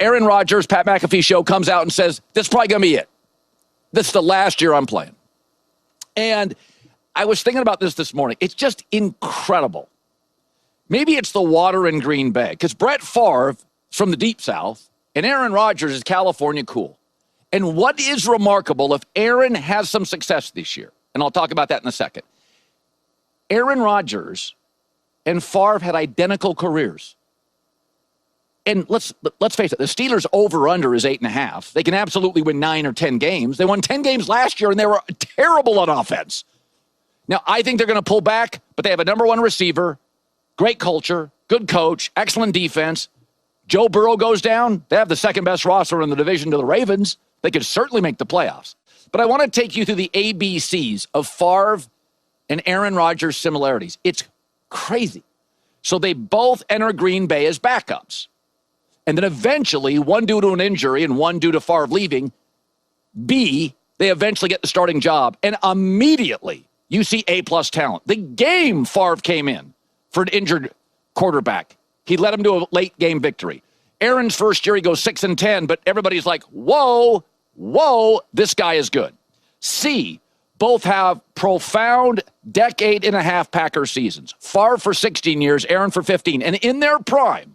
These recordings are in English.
Aaron Rodgers, Pat McAfee show, comes out and says, this is probably going to be it. This is the last year I'm playing. And I was thinking about this morning. It's just incredible. Maybe it's the water in Green Bay, because Brett Favre is from the Deep South, and Aaron Rodgers is California cool. And what is remarkable, if Aaron has some success this year, and I'll talk about that in a second, Aaron Rodgers and Favre had identical careers. And let's face it, the Steelers' over-under is 8.5. They can absolutely win 9 or 10 games. They won 10 games last year, and they were terrible on offense. Now, I think they're going to pull back, but they have a number one receiver, great culture, good coach, excellent defense. Joe Burrow goes down. They have the second-best roster in the division to the Ravens. They could certainly make the playoffs. But I want to take you through the ABCs of Favre and Aaron Rodgers' similarities. It's crazy. So they both enter Green Bay as backups. And then eventually, one due to an injury and one due to Favre leaving, they eventually get the starting job. And immediately, you see A-plus talent. The game Favre came in for an injured quarterback. He led him to a late-game victory. Aaron's first year, he goes 6-10, but everybody's like, whoa, this guy is good. C, both have profound decade-and-a-half Packer seasons. Favre for 16 years, Aaron for 15. And in their prime,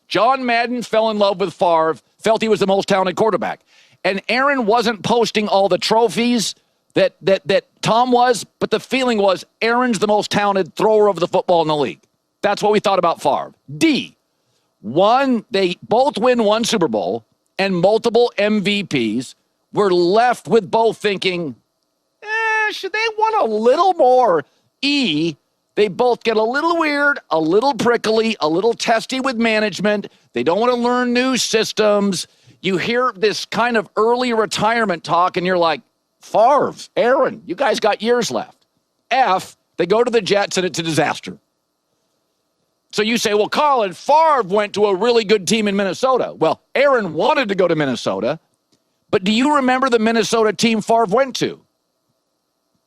John Madden fell in love with Favre, felt he was the most talented quarterback. And Aaron wasn't posting all the trophies that Tom was, but the feeling was Aaron's the most talented thrower of the football in the league. That's what we thought about Favre. D, they both win one Super Bowl and multiple MVPs. We're left with both thinking, should they want a little more? E, they both get a little weird, a little prickly, a little testy with management. They don't want to learn new systems. You hear this kind of early retirement talk, and you're like, Favre, Aaron, you guys got years left. F, they go to the Jets, and it's a disaster. So you say, well, Colin, Favre went to a really good team in Minnesota. Well, Aaron wanted to go to Minnesota, but do you remember the Minnesota team Favre went to?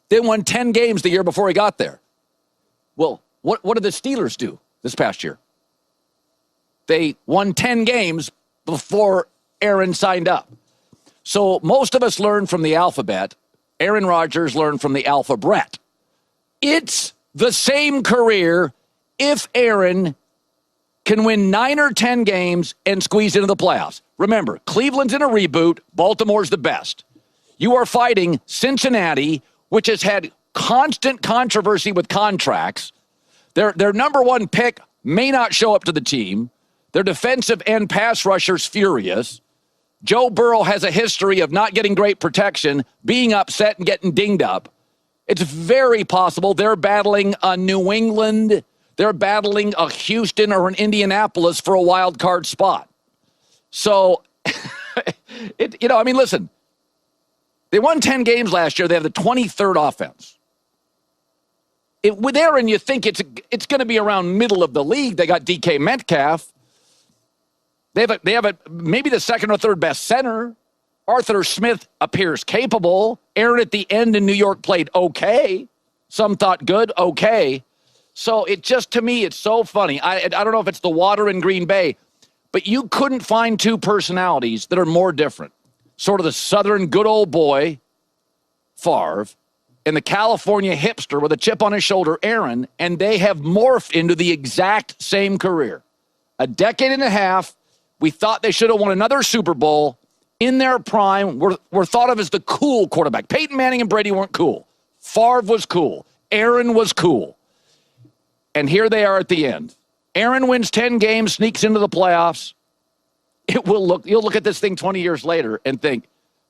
They won 10 games the year before he got there. Well, what did the Steelers do this past year? They won 10 games before Aaron signed up. So most of us learn from the alphabet. Aaron Rodgers learned from the alphabet. It's the same career if Aaron can win 9 or 10 games and squeeze into the playoffs. Remember, Cleveland's in a reboot. Baltimore's the best. You are fighting Cincinnati, which has had constant controversy with contracts. Their number one pick may not show up to the team. Their defensive end pass rusher's furious. Joe Burrow has a history of not getting great protection, being upset and getting dinged up. It's very possible they're battling a New England, they're battling a Houston or an Indianapolis for a wild card spot. So, listen, they won 10 games last year. They have the 23rd offense. With Aaron, you think it's going to be around middle of the league. They got DK Metcalf. They have maybe the second or third best center. Arthur Smith appears capable. Aaron at the end in New York played okay. Some thought good, okay. So to me, it's so funny. I don't know if it's the water in Green Bay, but you couldn't find two personalities that are more different. Sort of the Southern good old boy, Favre, and the California hipster with a chip on his shoulder, Aaron, and they have morphed into the exact same career. A decade and a half, we thought they should have won another Super Bowl. In their prime, were thought of as the cool quarterback. Peyton Manning and Brady weren't cool. Favre was cool. Aaron was cool. And here they are at the end. Aaron wins 10 games, sneaks into the playoffs. You'll look at this thing 20 years later and think,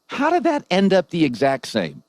how did that end up the exact same?